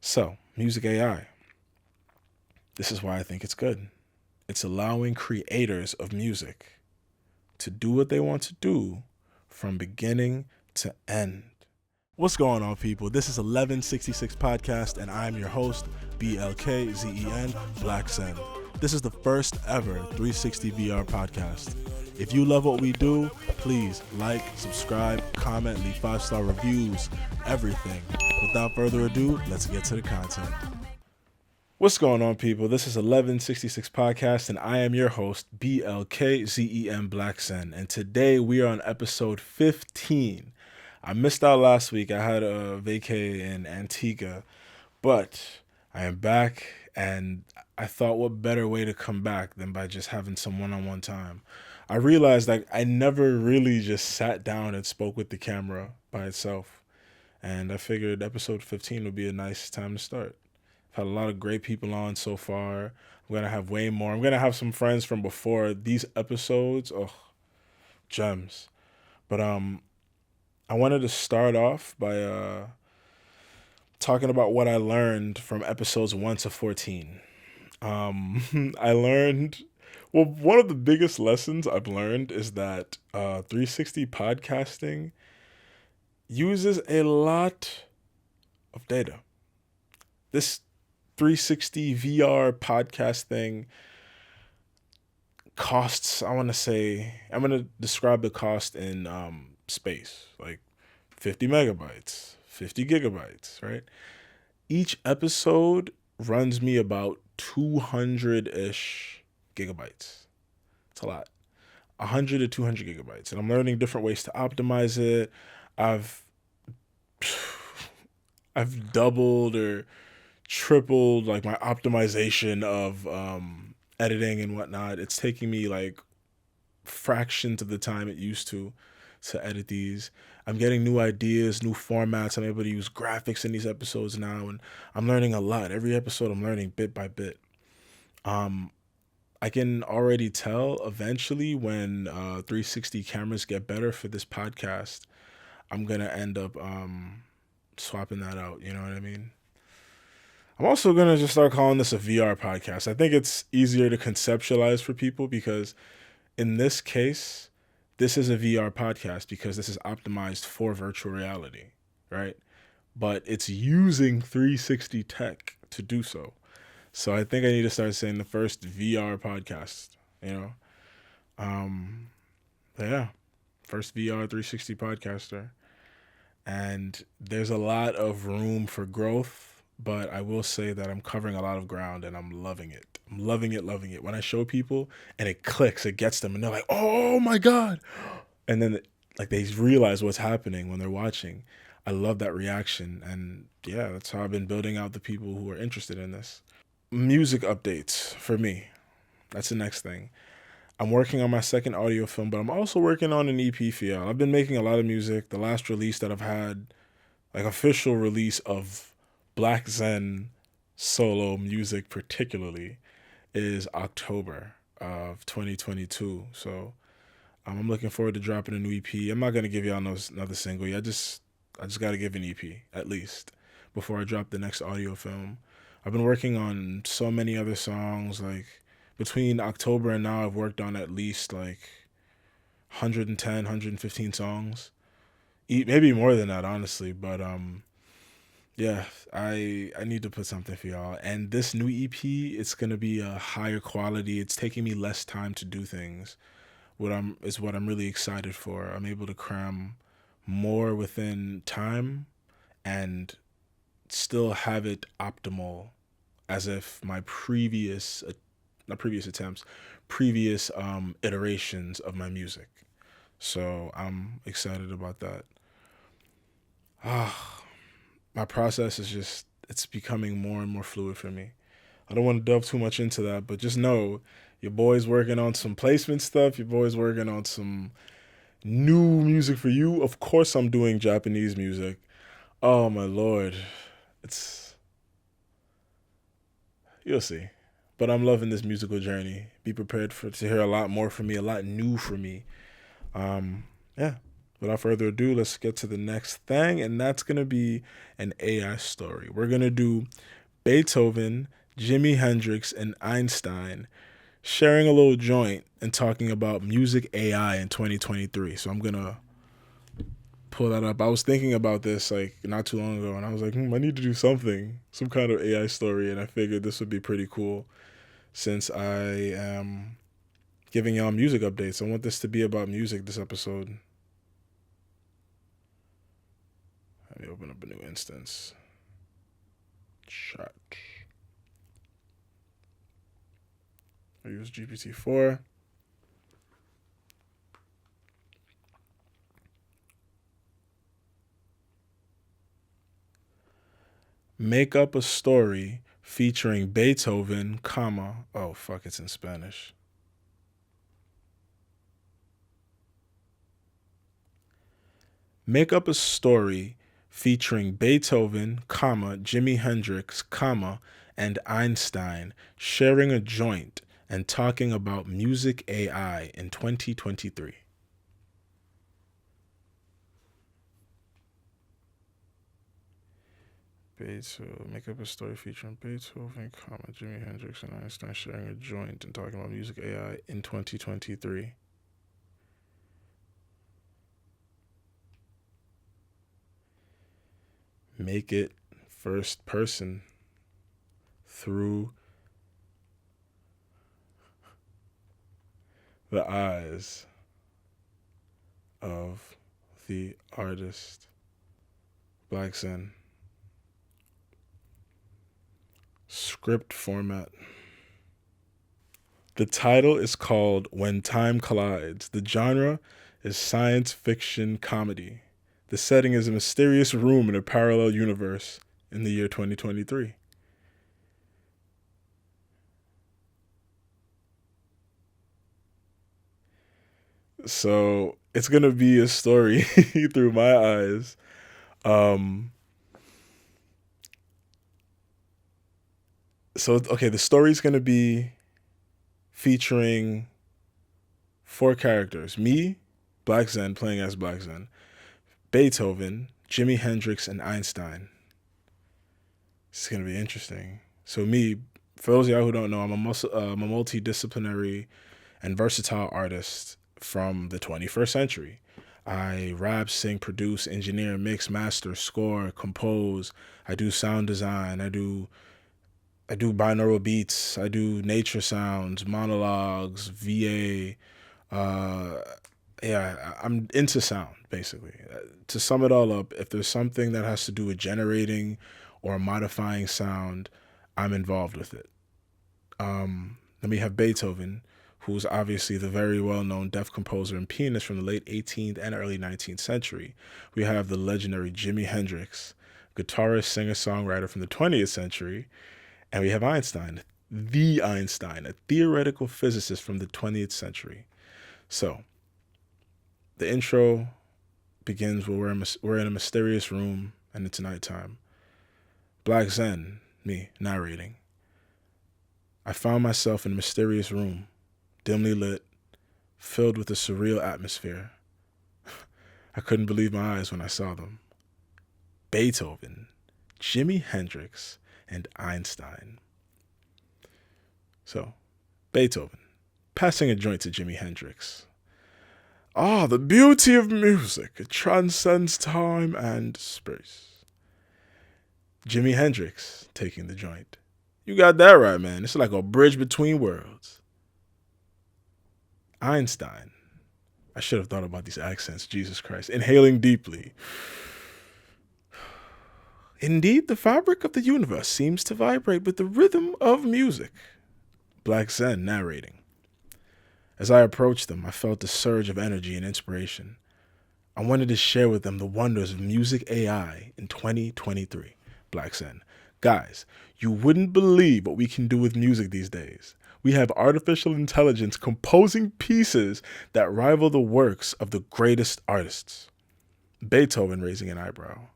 So, music AI. This is why I think it's good. It's allowing creators of music to do what they want to do from beginning to end. What's going on, people? This is 1166 Podcast, and I'm your host, BLKZEN Black Zen. This is the first ever 360 VR podcast. If you love what we do, please like, subscribe, comment, leave 5-star reviews, everything. Without further ado, let's get to the content. What's going on, people? This is 1166 Podcast, and I am your host, BLKZEN Black Zen. And today we are on episode 15. I missed out last week. I had a vacay in Antigua, but I am back, and I thought what better way to come back than by just having some one-on-one time. I realized that I never really just sat down and spoke with the camera by itself, and I figured episode 15 would be a nice time to start. I've had a lot of great people on so far. I'm going to have way more. I'm going to have some friends from before these episodes. Oh, gems. But I wanted to start off by talking about what I learned from episodes 1 to 14. I learned, well, one of the biggest lessons I've learned is that 360 podcasting uses a lot of data. This 360 VR podcast thing costs, I'm going to describe the cost in space, like 50 megabytes, 50 gigabytes, right? Each episode runs me about 200-ish gigabytes. It's a lot. 100 to 200 gigabytes. And I'm learning different ways to optimize it. I've doubled or tripled like my optimization of editing and whatnot. It's taking me like fractions of the time it used to edit these. I'm getting new ideas, new formats. I'm able to use graphics in these episodes now, and I'm learning a lot. Every episode I'm learning bit by bit. I can already tell eventually when 360 cameras get better for this podcast, I'm gonna end up swapping that out. You know what I mean? I'm also going to just start calling this a VR podcast. I think it's easier to conceptualize for people because in this case, this is a VR podcast because this is optimized for virtual reality, right? But it's using 360 tech to do so. So I think I need to start saying the first VR podcast, you know? Yeah, first VR 360 podcaster. And there's a lot of room for growth, but I will say that I'm covering a lot of ground and I'm loving it. I'm loving it, loving it. When I show people and it clicks, it gets them and they're like, oh my God. And then like they realize what's happening when they're watching. I love that reaction. And yeah, that's how I've been building out the people who are interested in this. Music updates for me. That's the next thing. I'm working on my second audio film, but I'm also working on an EP for y'all. I've been making a lot of music. The last release that I've had, like official release of Black Zen solo music particularly, is October of 2022. So I'm looking forward to dropping a new EP. I'm not gonna give y'all another single yet. I just gotta give an EP at least before I drop the next audio film. I've been working on so many other songs. Like between October and now, I've worked on at least like 110, 115 songs. Maybe more than that, honestly. But yeah, I need to put something for y'all. And this new EP, it's gonna be a higher quality. It's taking me less time to do things. What I'm really excited for. I'm able to cram more within time and still have it optimal, as if my previous not previous attempts, previous iterations of my music. So I'm excited about that. My process is just, it's becoming more and more fluid for me. I don't want to delve too much into that, but just know your boy's working on some placement stuff. Your boy's working on some new music for you. Of course, I'm doing Japanese music. Oh my Lord. You'll see. But I'm loving this musical journey. Be prepared to hear a lot more from me, a lot new for me. Yeah. without further ado, let's get to the next thing, and that's going to be an AI story. We're going to do Beethoven, Jimi Hendrix, and Einstein sharing a little joint and talking about music AI in 2023. So I'm going to pull that up. I was thinking about this like not too long ago, and I was like, I need to do something, some kind of AI story, and I figured this would be pretty cool since I am giving y'all music updates. I want this to be about music this episode. Let me open up a new instance. Chat. I use GPT-4. Make up a story featuring Beethoven, comma. Oh, fuck, it's in Spanish. Make up a story featuring Beethoven, comma, Jimi Hendrix, comma, and Einstein sharing a joint and talking about music AI in 2023. Make up a story featuring Beethoven, comma, Jimi Hendrix, and Einstein sharing a joint and talking about music AI in 2023. Make it first person through the eyes of the artist. BLKZEN. Script format. The title is called When Time Collides. The genre is science fiction comedy. The setting is a mysterious room in a parallel universe in the year 2023. So it's going to be a story through my eyes. The story's going to be featuring 4 characters. Me, BLKZEN, playing as BLKZEN. Beethoven, Jimi Hendrix, and Einstein. This is going to be interesting. So me, for those of y'all who don't know, I'm a multidisciplinary and versatile artist from the 21st century. I rap, sing, produce, engineer, mix, master, score, compose. I do sound design. I do binaural beats. I do nature sounds, monologues, VA. I'm into sound, basically. To sum it all up, if there's something that has to do with generating or modifying sound, I'm involved with it. Then we have Beethoven, who's obviously the very well-known deaf composer and pianist from the late 18th and early 19th century. We have the legendary Jimi Hendrix, guitarist, singer-songwriter from the 20th century. And we have Einstein, a theoretical physicist from the 20th century. So, the intro begins where we're in a mysterious room and it's nighttime. BLKZEN, me, narrating. I found myself in a mysterious room, dimly lit, filled with a surreal atmosphere. I couldn't believe my eyes when I saw them. Beethoven, Jimi Hendrix, and Einstein. So, Beethoven, passing a joint to Jimi Hendrix. Ah, the beauty of music. It transcends time and space. Jimi Hendrix taking the joint. You got that right, man. It's like a bridge between worlds. Einstein. I should have thought about these accents, Jesus Christ. Inhaling deeply. Indeed, the fabric of the universe seems to vibrate with the rhythm of music. BLKZEN narrating. As I approached them, I felt a surge of energy and inspiration. I wanted to share with them the wonders of music AI in 2023. BLKZEN. Guys, you wouldn't believe what we can do with music these days. We have artificial intelligence composing pieces that rival the works of the greatest artists. Beethoven raising an eyebrow.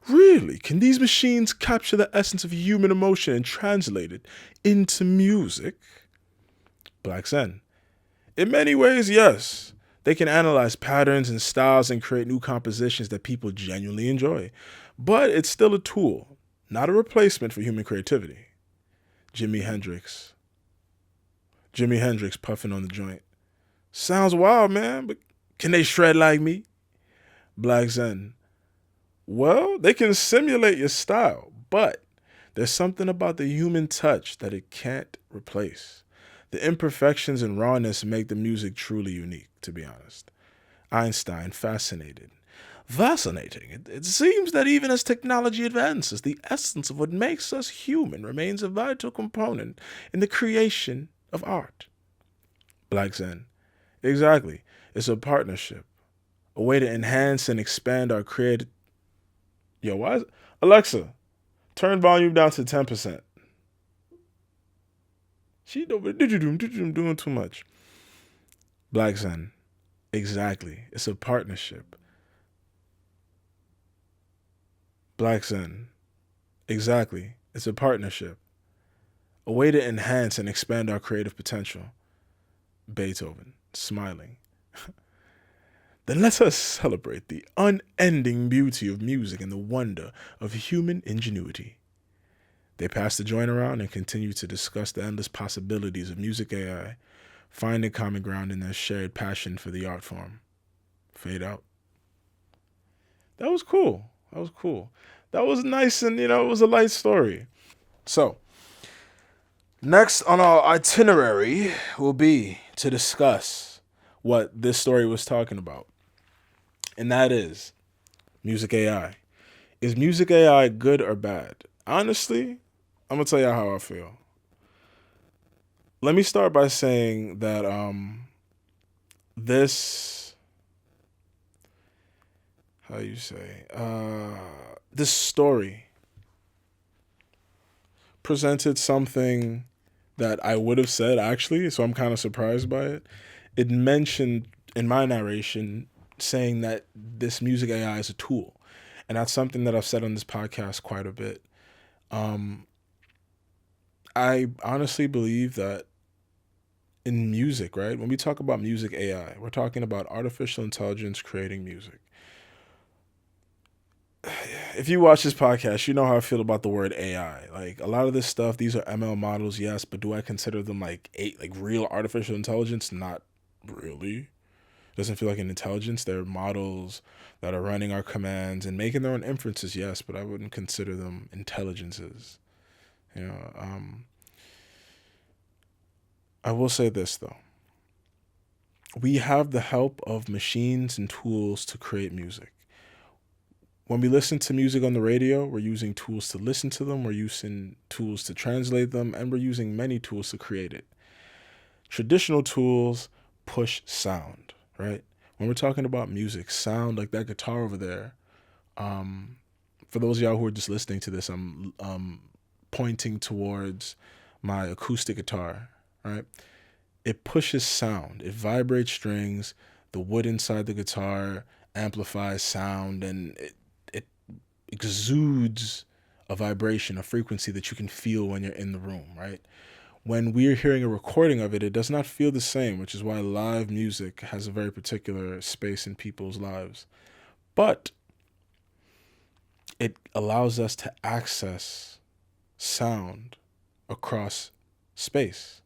Really? Can these machines capture the essence of human emotion and translate it into music? BLKZEN. In many ways, yes. They can analyze patterns and styles and create new compositions that people genuinely enjoy. But it's still a tool, not a replacement for human creativity. Jimi Hendrix. Jimi Hendrix puffing on the joint. Sounds wild, man, but can they shred like me? Black Zen. Well, they can simulate your style, but there's something about the human touch that it can't replace. The imperfections and rawness make the music truly unique, to be honest. Einstein, fascinated. Fascinating. It seems that even as technology advances, the essence of what makes us human remains a vital component in the creation of art. Black Zen. Exactly. It's a partnership, a way to enhance and expand our creative. Yo, why is Alexa, turn volume down to 10%. She doing too much. Black Zen. Exactly. It's a partnership. Black Zen. Exactly. It's a partnership. A way to enhance and expand our creative potential. Beethoven. Smiling. Then let us celebrate the unending beauty of music and the wonder of human ingenuity. They pass the joint around and continue to discuss the endless possibilities of music AI, finding common ground in their shared passion for the art form. Fade out. That was cool. That was cool. That was nice, and it was a light story. So, next on our itinerary will be to discuss what this story was talking about. And that is music AI. Is music AI good or bad? Honestly, I'm going to tell you how I feel. Let me start by saying that this, how you say, this story presented something that I would have said actually, so I'm kind of surprised by it. It mentioned in my narration saying that this music AI is a tool. And that's something that I've said on this podcast quite a bit. I honestly believe that in music, right? When we talk about music AI, we're talking about artificial intelligence creating music. If you watch this podcast, you know how I feel about the word AI. Like a lot of this stuff, these are ML models, yes, but do I consider them like real artificial intelligence? Not really. Doesn't feel like an intelligence. They're models that are running our commands and making their own inferences, yes, but I wouldn't consider them intelligences. I will say this though. We have the help of machines and tools to create music. When we listen to music on the radio, we're using tools to listen to them, we're using tools to translate them, and we're using many tools to create it. Traditional tools push sound, right? When we're talking about music, sound, like that guitar over there, for those of y'all who are just listening to this, I'm pointing towards my acoustic guitar, right? It pushes sound. It vibrates strings. The wood inside the guitar amplifies sound, and it exudes a vibration, a frequency that you can feel when you're in the room, right? When we're hearing a recording of it, it does not feel the same, which is why live music has a very particular space in people's lives. But it allows us to access sound across space.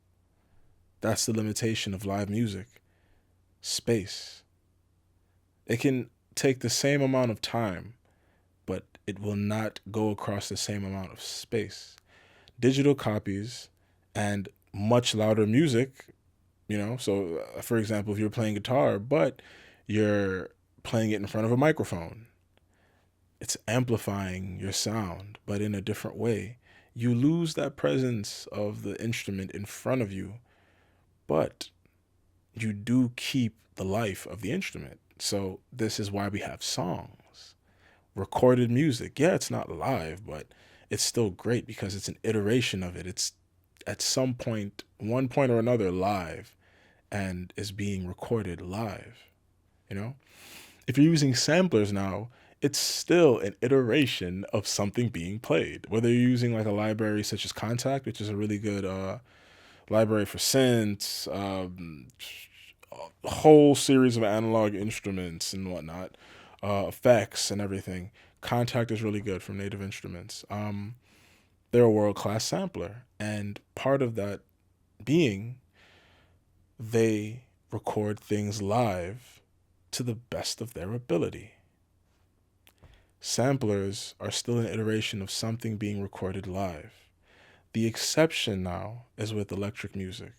That's the limitation of live music. Space. It can take the same amount of time, but it will not go across the same amount of space. Digital copies and much louder music, so for example, if you're playing guitar, but you're playing it in front of a microphone, it's amplifying your sound, but in a different way. You lose that presence of the instrument in front of you, but you do keep the life of the instrument. So this is why we have songs, recorded music. Yeah, it's not live, but it's still great because it's an iteration of it. It's at some point, one point or another, live and is being recorded live. If you're using samplers now, it's still an iteration of something being played. Whether you're using like a library such as Contact, which is a really good library for synths, a whole series of analog instruments and whatnot, effects and everything. Contact is really good from Native Instruments. They're a world-class sampler, and part of that being they record things live to the best of their ability. Samplers are still an iteration of something being recorded live. The exception now is with electric music.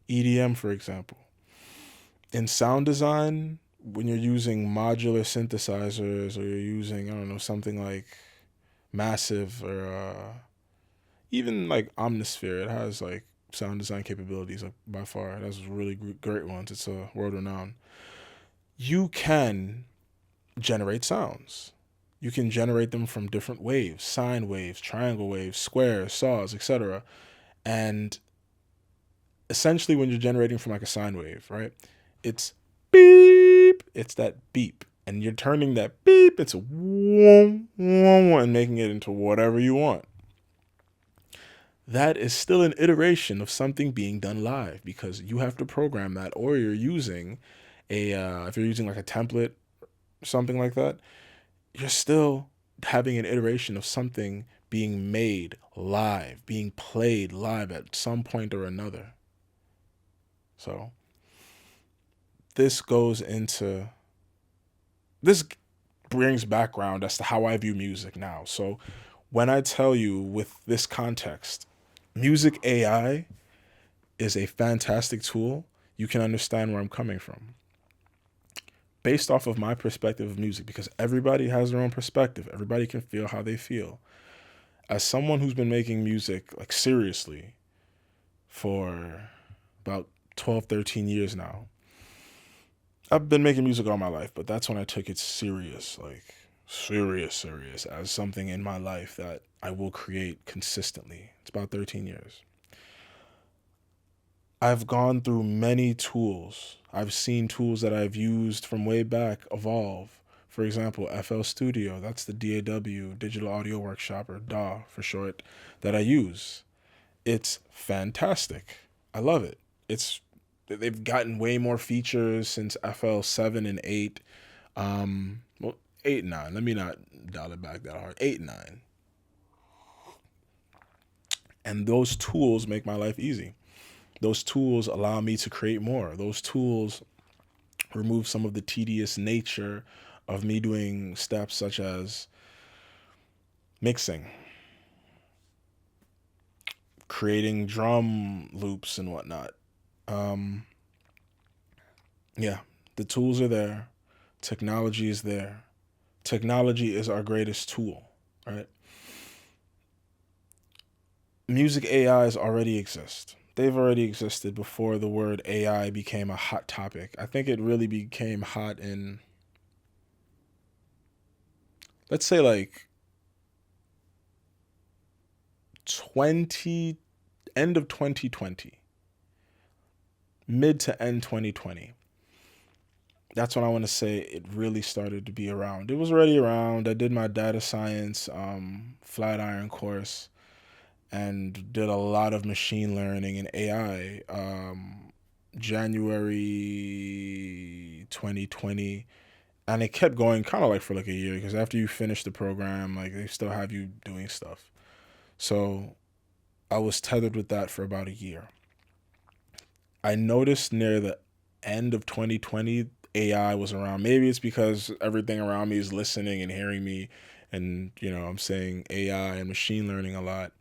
EDM, for example. In sound design, when you're using modular synthesizers or you're using, I don't know, something like Massive or even like Omnisphere, it has like sound design capabilities like, by far. It has really great ones. It's world renowned. You can generate sounds. You can generate them from different waves, sine waves, triangle waves, squares, saws, etc. And essentially when you're generating from like a sine wave, right? It's beep. It's that beep. And you're turning that beep into whoom, whoom, and making it into whatever you want. That is still an iteration of something being done live because you have to program that, or you're using if you're using like a template, something like that, you're still having an iteration of something being made live, being played live at some point or another. So this brings background as to how I view music now. So when I tell you with this context, music AI is a fantastic tool, you can understand where I'm coming from. Based off of my perspective of music, because everybody has their own perspective. Everybody can feel how they feel. As someone who's been making music like seriously for about 12, 13 years now, I've been making music all my life, but that's when I took it serious, like serious, as something in my life that I will create consistently. It's about 13 years. I've gone through many tools. I've seen tools that I've used from way back evolve. For example, FL Studio, that's the DAW, Digital Audio Workshop, or DAW for short, that I use. It's fantastic. I love it. They've gotten way more features since FL 7 and 8. Well, 8 and 9. Let me not dial it back that hard. 8 and 9. And those tools make my life easy. Those tools allow me to create more. Those tools remove some of the tedious nature of me doing steps such as mixing, creating drum loops and whatnot. Yeah, the tools are there. Technology is there. Technology is our greatest tool, right? Music AIs already exist. They've already existed before the word AI became a hot topic. I think it really became hot in, let's say, like end of 2020, mid to end 2020. That's when I want to say it really started to be around. It was already around. I did my data science Flatiron course and did a lot of machine learning and AI. January 2020, and it kept going kind of like for like a year, because after you finish the program, like they still have you doing stuff. So I was tethered with that for about a year. I noticed near the end of 2020 AI was around. Maybe it's because everything around me is listening and hearing me, and I'm saying AI and machine learning a lot.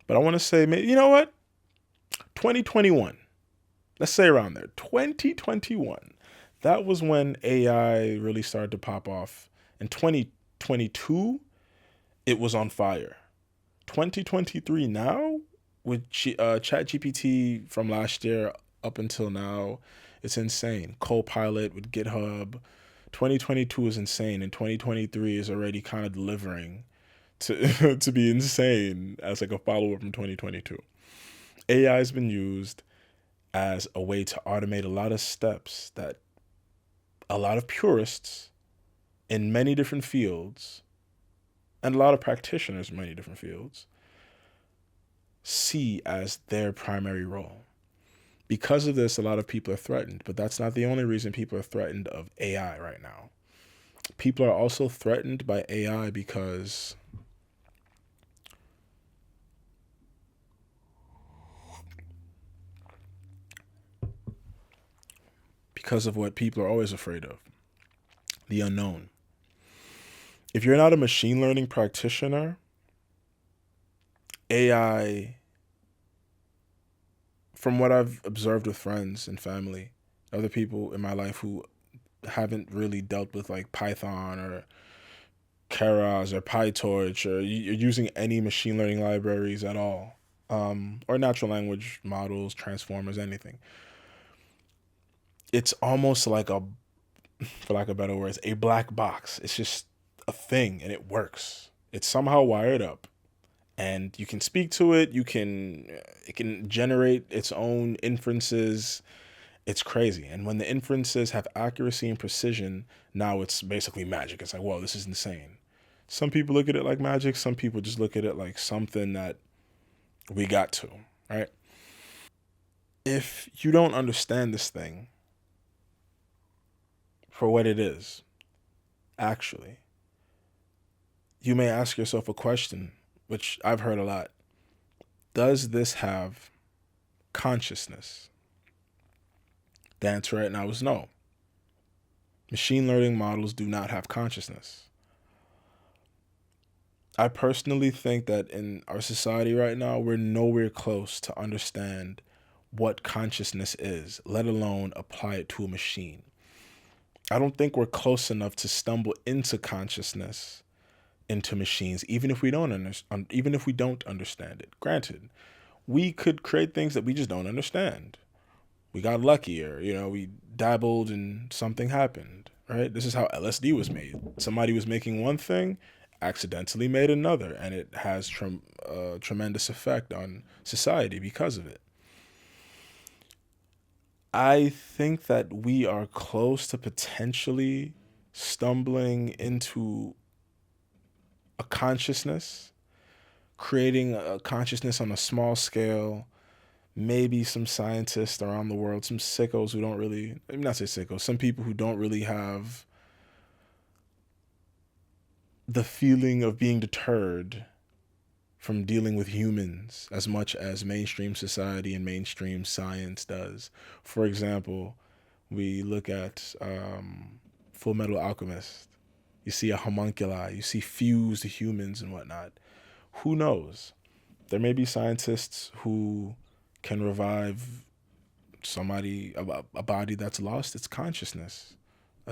But I want to say, maybe, you know what? 2021. Let's say around there. 2021. That was when AI really started to pop off. In 2022, it was on fire. 2023 now, with ChatGPT from last year up until now, it's insane. Copilot with GitHub. 2022 is insane, and 2023 is already kind of delivering to to be insane as like a follow-up from 2022. AI has been used as a way to automate a lot of steps that a lot of purists in many different fields and a lot of practitioners in many different fields see as their primary role. Because of this, a lot of people are threatened, but that's not the only reason people are threatened of AI right now. People are also threatened by AI because of what people are always afraid of, the unknown. If you're not a machine learning practitioner, AI, from what I've observed with friends and family, other people in my life who haven't really dealt with like Python or Keras or PyTorch or you're using any machine learning libraries at all, or natural language models, transformers, anything. It's almost like for lack of better words, a black box. It's just a thing and it works. It's somehow wired up and you can speak to it. It can generate its own inferences. It's crazy. And when the inferences have accuracy and precision, now it's basically magic. It's like, whoa, this is insane. Some people look at it like magic. Some people just look at it like something that we got to, right? If you don't understand this thing for what it is, actually, you may ask yourself a question, which I've heard a lot. Does this have consciousness? The answer right now is no. Machine learning models do not have consciousness. I personally think that in our society right now, we're nowhere close to understand what consciousness is, let alone apply it to a machine. I don't think we're close enough to stumble into consciousness into machines, even if we don't understand it. Granted, we could create things that we just don't understand. We got lucky, or we dabbled and something happened. Right? This is how LSD was made. Somebody was making one thing, accidentally made another, and it has tremendous effect on society because of it. I think that we are close to potentially stumbling into a consciousness, creating a consciousness on a small scale. Maybe some scientists around the world, some sickos who don't really, not say sickos, some people who don't really have the feeling of being deterred from dealing with humans as much as mainstream society and mainstream science does. For example, we look at Full Metal Alchemist. You see a homunculi, you see fused humans and whatnot. Who knows? There may be scientists who can revive a body that's lost its consciousness,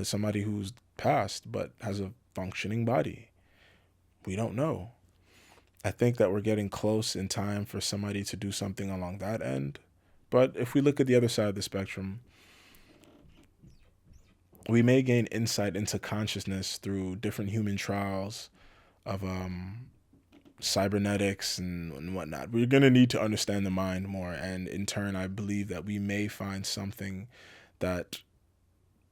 somebody who's passed but has a functioning body. We don't know. I think that we're getting close in time for somebody to do something along that end. But if we look at the other side of the spectrum, we may gain insight into consciousness through different human trials of cybernetics and whatnot. We're going to need to understand the mind more. And in turn, I believe that we may find something that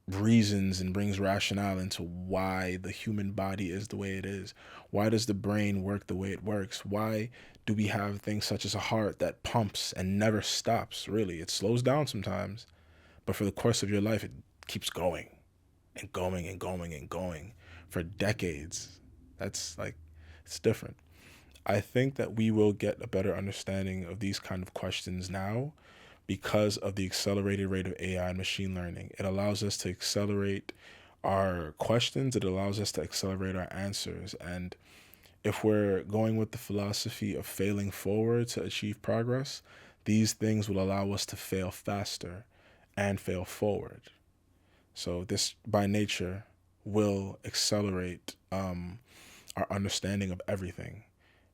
reasons and brings rationale into why the human body is the way it is. Why does the brain work the way it works? Why do we have things such as a heart that pumps and never stops, really? It slows down sometimes, but for the course of your life, it keeps going and going and going and going for decades. That's like, it's different. I think that we will get a better understanding of these kind of questions now because of the accelerated rate of AI and machine learning. It allows us to accelerate our questions. It allows us to accelerate our answers. And if we're going with the philosophy of failing forward to achieve progress, these things will allow us to fail faster and fail forward. So this, by nature, will accelerate our understanding of everything.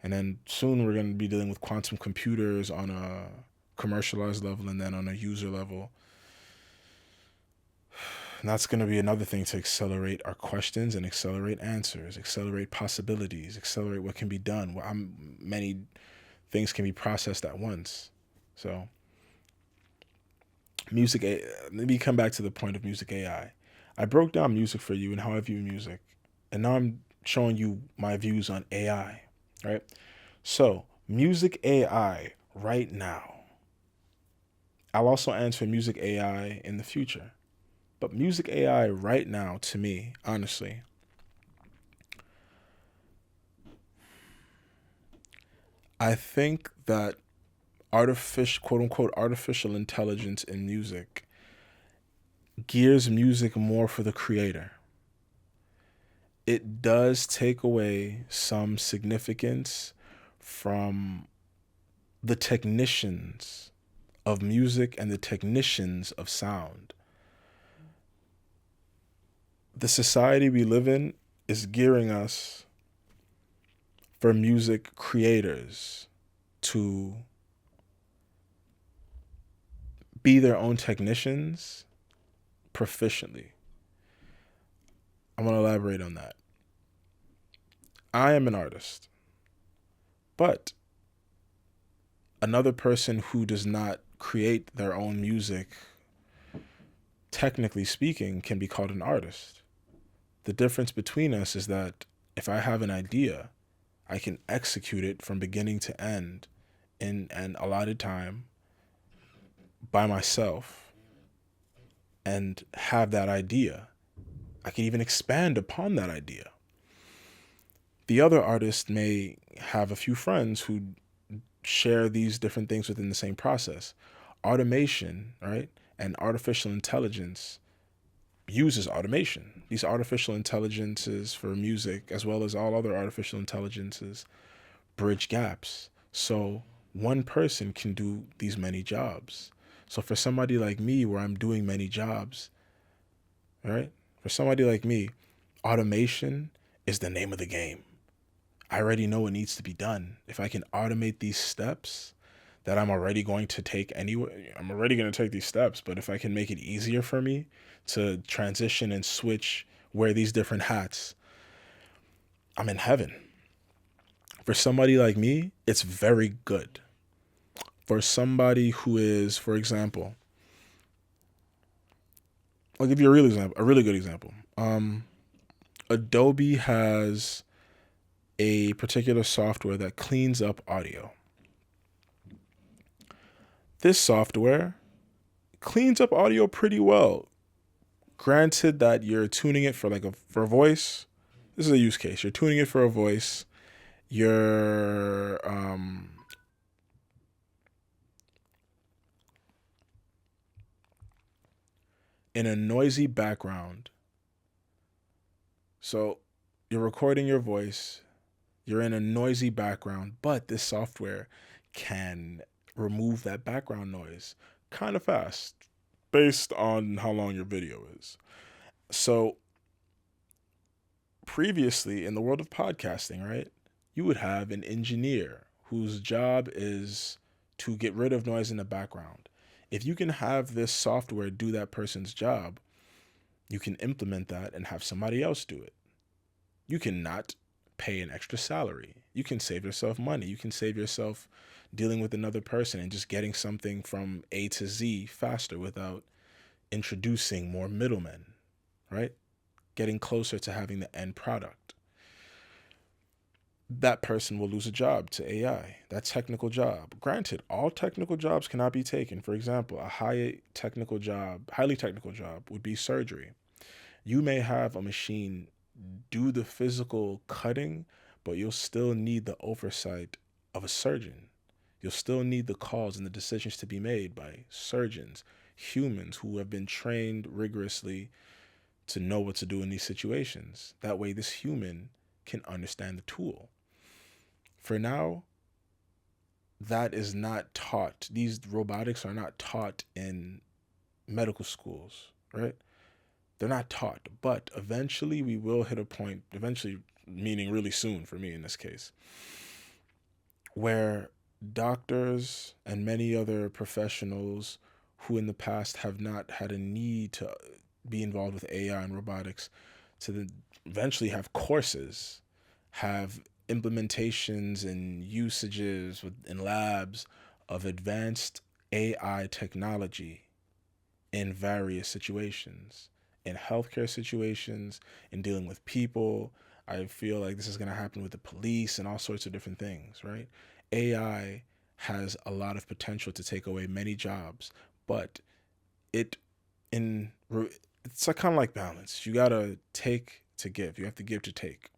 And then soon we're going to be dealing with quantum computers on a commercialized level and then on a user level. And that's going to be another thing to accelerate our questions and accelerate answers, accelerate possibilities, accelerate what can be done. Many things can be processed at once. So let me come back to the point of music AI. I broke down music for you and how I view music. And now I'm showing you my views on AI, right? So music AI right now, I'll also answer music AI in the future. But music AI right now, to me, honestly, I think that artificial, quote unquote, artificial intelligence in music gears music more for the creator. It does take away some significance from the technicians of music and the technicians of sound. The society we live in is gearing us for music creators to be their own technicians proficiently. I want to elaborate on that. I am an artist, but another person who does not create their own music, technically speaking, can be called an artist. The difference between us is that if I have an idea, I can execute it from beginning to end in an allotted time by myself and have that idea. I can even expand upon that idea. The other artist may have a few friends who share these different things within the same process. Automation, right, and artificial intelligence uses automation. These artificial intelligences for music, as well as all other artificial intelligences, bridge gaps. So one person can do these many jobs. So for somebody like me, where I'm doing many jobs, right? For somebody like me, automation is the name of the game. I already know what needs to be done. If I can automate these steps that I'm already going to take anyway, I'm already going to take these steps, but if I can make it easier for me to transition and switch, wear these different hats, I'm in heaven. For somebody like me, it's very good. For somebody who is, for example, I'll give you a really good example. Adobe has a particular software that cleans up audio. This software cleans up audio pretty well. Granted that you're tuning it for for a voice. This is a use case. You're tuning it for a voice. You're in a noisy background. So you're recording your voice. You're in a noisy background, but this software can remove that background noise kind of fast based on how long your video is. So previously in the world of podcasting, right, you would have an engineer whose job is to get rid of noise in the background. If you can have this software do that person's job, you can implement that and have somebody else do it. You cannot pay an extra salary. You can save yourself money. You can save yourself dealing with another person and just getting something from A to Z faster without introducing more middlemen, right? Getting closer to having the end product. That person will lose a job to AI, that technical job. Granted, all technical jobs cannot be taken. For example, a highly technical job would be surgery. You may have a machine do the physical cutting, but you'll still need the oversight of a surgeon. You'll still need the calls and the decisions to be made by surgeons, humans who have been trained rigorously to know what to do in these situations. That way, this human can understand the tool. For now, that is not taught. These robotics are not taught in medical schools, right? They're not taught, but eventually we will hit a point, eventually meaning really soon for me in this case, where doctors and many other professionals who in the past have not had a need to be involved with AI and robotics to then eventually have courses, have implementations and usages in labs of advanced AI technology in various situations, in healthcare situations, in dealing with people. I feel like this is going to happen with the police and all sorts of different things, right? AI has a lot of potential to take away many jobs, but it in it's kind of like balance. You gotta take to give. You have to give to take.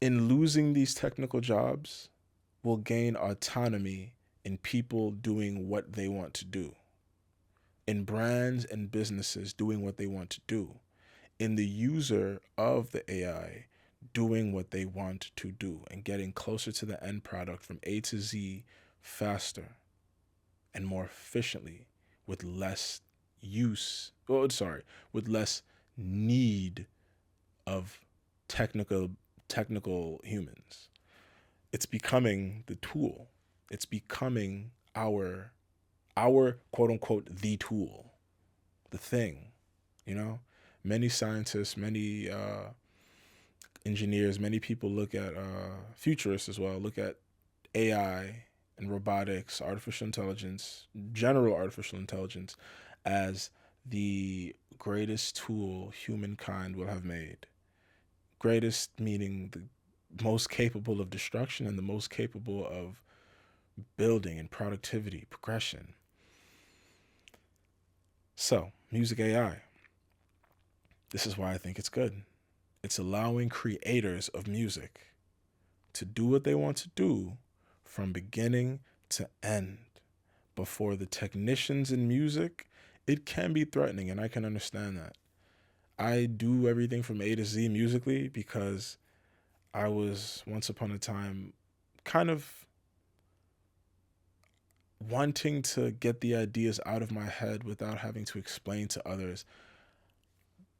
In losing these technical jobs, we'll gain autonomy in people doing what they want to do, in brands and businesses doing what they want to do, in the user of the AI doing what they want to do and getting closer to the end product from A to Z faster and more efficiently with less with less need of technical humans. It's becoming the tool. It's becoming our quote unquote the tool, the thing, you know? Many scientists, many engineers, many people look at futurists as well, look at AI and robotics, artificial intelligence, general artificial intelligence as the greatest tool humankind will have made. Greatest meaning the most capable of destruction and the most capable of building and productivity, progression. So, music AI. This is why I think it's good. It's allowing creators of music to do what they want to do from beginning to end. Before the technicians in music, it can be threatening, and I can understand that. I do everything from A to Z musically because I was once upon a time kind of wanting to get the ideas out of my head without having to explain to others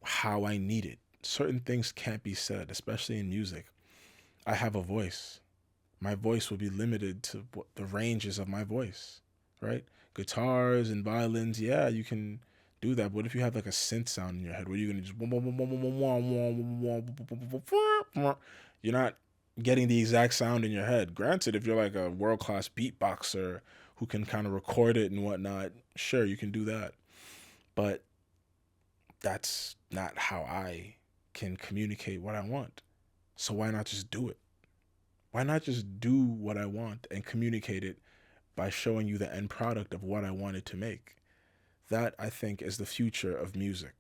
how I need it. Certain things can't be said, especially in music. I have a voice. My voice will be limited to what the ranges of my voice, right? Guitars and violins, yeah, you can do that. But what if you have like a synth sound in your head? What are you gonna just you're not getting the exact sound in your head. Granted, if you're like a world-class beatboxer who can kind of record it and whatnot, sure, you can do that. But that's not how I can communicate what I want. So why not just do it? Why not just do what I want and communicate it by showing you the end product of what I wanted to make? That, I think, is the future of music.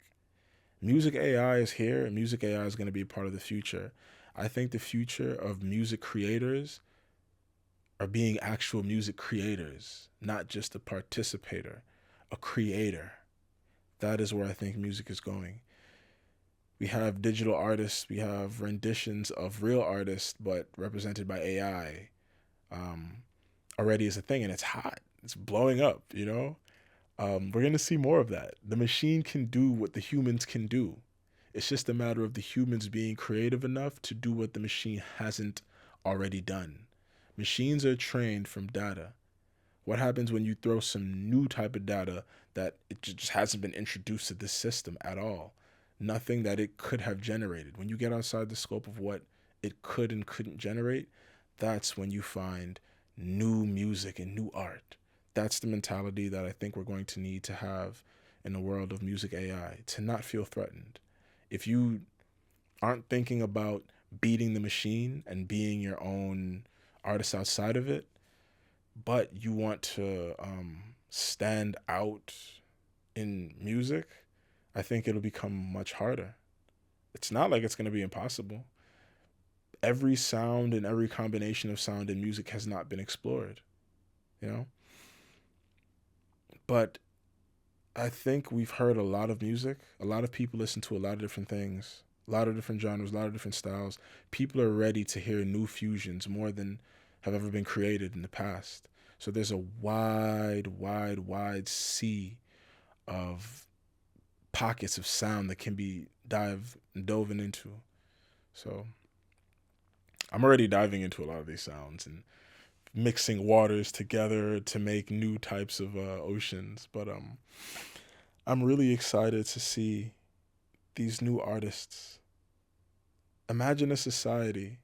Music AI is here, and music AI is going to be a part of the future. I think the future of music creators are being actual music creators, not just a participator, a creator. That is where I think music is going. We have digital artists, we have renditions of real artists, but represented by AI already is a thing, and it's hot. It's blowing up, you know? We're going to see more of that. The machine can do what the humans can do. It's just a matter of the humans being creative enough to do what the machine hasn't already done. Machines are trained from data. What happens when you throw some new type of data that it just hasn't been introduced to this system at all? Nothing that it could have generated. When you get outside the scope of what it could and couldn't generate, that's when you find new music and new art. That's the mentality that I think we're going to need to have in the world of music AI, to not feel threatened. If you aren't thinking about beating the machine and being your own artist outside of it, but you want to stand out in music, I think it'll become much harder. It's not like it's going to be impossible. Every sound and every combination of sound in music has not been explored, you know? But I think we've heard a lot of music. A lot of people listen to a lot of different things, a lot of different genres, a lot of different styles. People are ready to hear new fusions more than have ever been created in the past. So there's a wide sea of pockets of sound that can be dove into. So I'm already diving into a lot of these sounds and mixing waters together to make new types of oceans. But I'm really excited to see these new artists. Imagine a society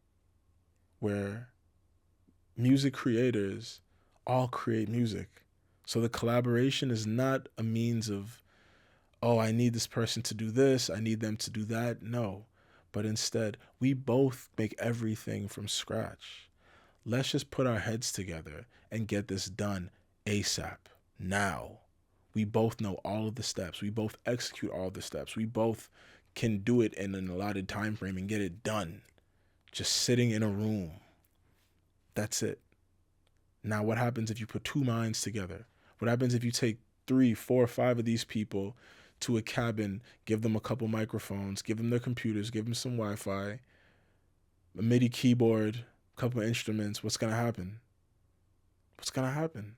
where music creators all create music. So the collaboration is not a means of, oh, I need this person to do this, I need them to do that. No. But instead, we both make everything from scratch. Let's just put our heads together and get this done ASAP. Now. We both know all of the steps. We both execute all the steps. We both can do it in an allotted time frame and get it done. Just sitting in a room. That's it. Now, what happens if you put two minds together? What happens if you take 3, 4, 5 of these people to a cabin, give them a couple microphones, give them their computers, give them some Wi-Fi, a MIDI keyboard, a couple instruments? What's going to happen? What's going to happen?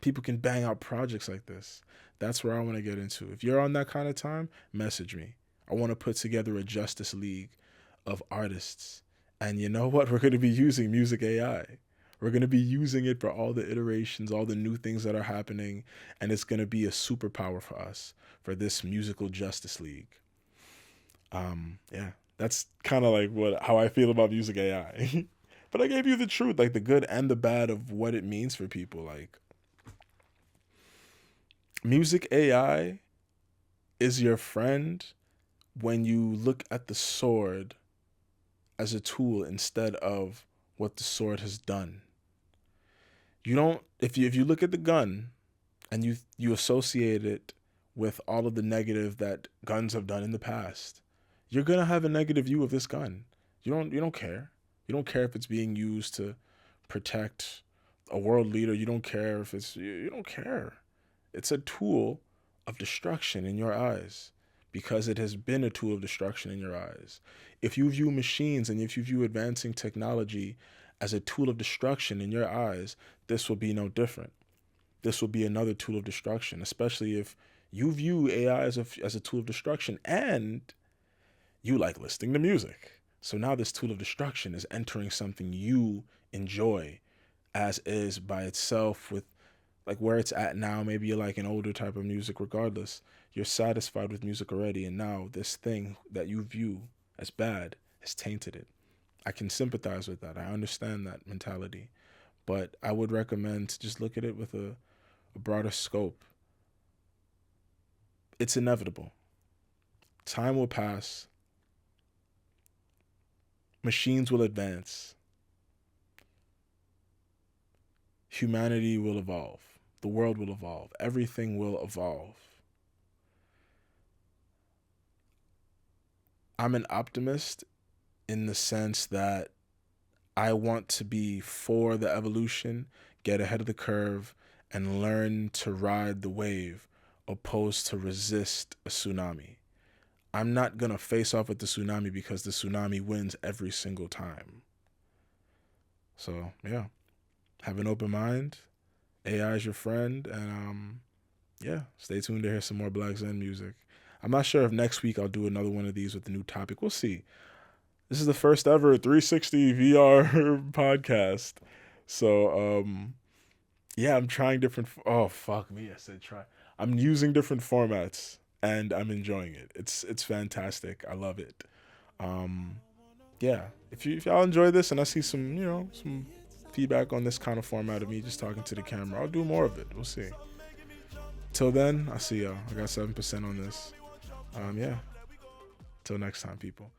People can bang out projects like this. That's where I want to get into. If you're on that kind of time, message me. I want to put together a Justice League of artists. And you know what? We're going to be using Music AI. We're going to be using it for all the iterations, all the new things that are happening. And it's going to be a superpower for us, for this musical Justice League. Yeah, that's kind of like how I feel about Music AI. But I gave you the truth, like the good and the bad of what it means for people. Like, Music AI is your friend when you look at the sword as a tool instead of what the sword has done. You don't, if you look at the gun and you associate it with all of the negative that guns have done in the past, you're gonna have a negative view of this gun. You don't care. You don't care if it's being used to protect a world leader. You don't care if you don't care. It's a tool of destruction in your eyes because it has been a tool of destruction in your eyes. If you view machines and if you view advancing technology as a tool of destruction in your eyes, this will be no different. This will be another tool of destruction, especially if you view AI as a tool of destruction and you like listening to music. So now this tool of destruction is entering something you enjoy as is by itself, with like where it's at now. Maybe you like an older type of music. Regardless, you're satisfied with music already, and now this thing that you view as bad has tainted it. I can sympathize with that. I understand that mentality, but I would recommend to just look at it with a broader scope. It's inevitable. Time will pass. Machines will advance. Humanity will evolve. The world will evolve. Everything will evolve. I'm an optimist in the sense that I want to be for the evolution, get ahead of the curve, and learn to ride the wave opposed to resist a tsunami. I'm not going to face off with the tsunami because the tsunami wins every single time. So, yeah. Have an open mind. AI is your friend. And, yeah, stay tuned to hear some more BLKZEN music. I'm not sure if next week I'll do another one of these with a new topic. We'll see. This is the first ever 360 VR podcast. So, yeah, I'm trying different. Oh, fuck me. I said try. I'm using different formats and I'm enjoying it. It's fantastic. I love it. Yeah. If y'all enjoy this and I see some feedback on this kind of format of me just talking to the camera, I'll do more of it. We'll see. Till then, I'll see y'all. I got 7% on this. Yeah. Till next time, people.